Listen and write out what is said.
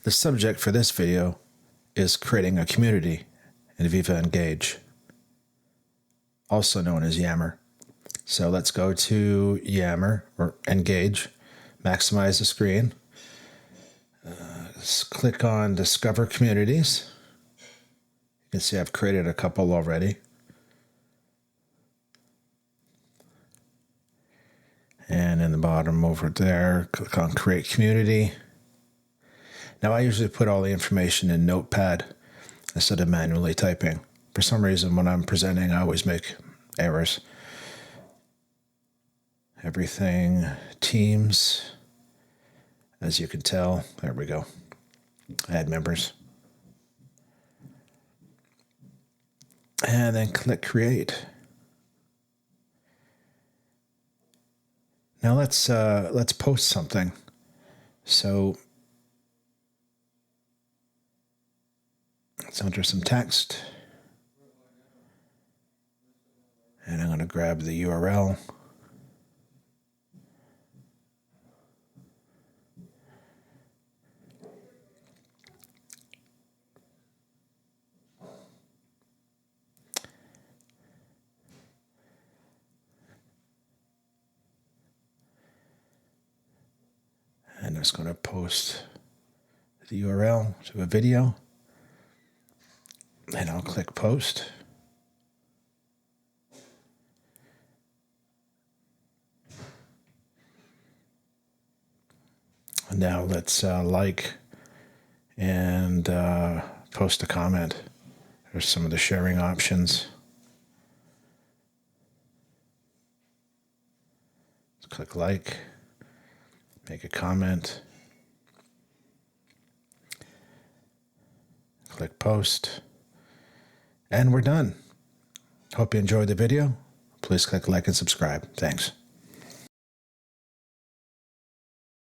The subject for this video is creating a community in Viva Engage, also known as Yammer. So let's go to Yammer or Engage, maximize the screen. Click on Discover Communities. You can see I've created a couple already. And in the bottom over there, click on Create Community. Now I usually put all the information in Notepad instead of manually typing. For some reason, when I'm presenting, I always make errors. Everything, Teams, as you can tell, there we go. Add members. And then click Create. Now let's post something. So let's enter some text. And I'm going to grab the URL. And I'm just going to post the URL to a video. And I'll click Post. And now let's like and post a comment. There's some of the sharing options. Let's click like. Make a comment, click post, and we're done. Hope you enjoyed the video. Please click like and subscribe. Thanks.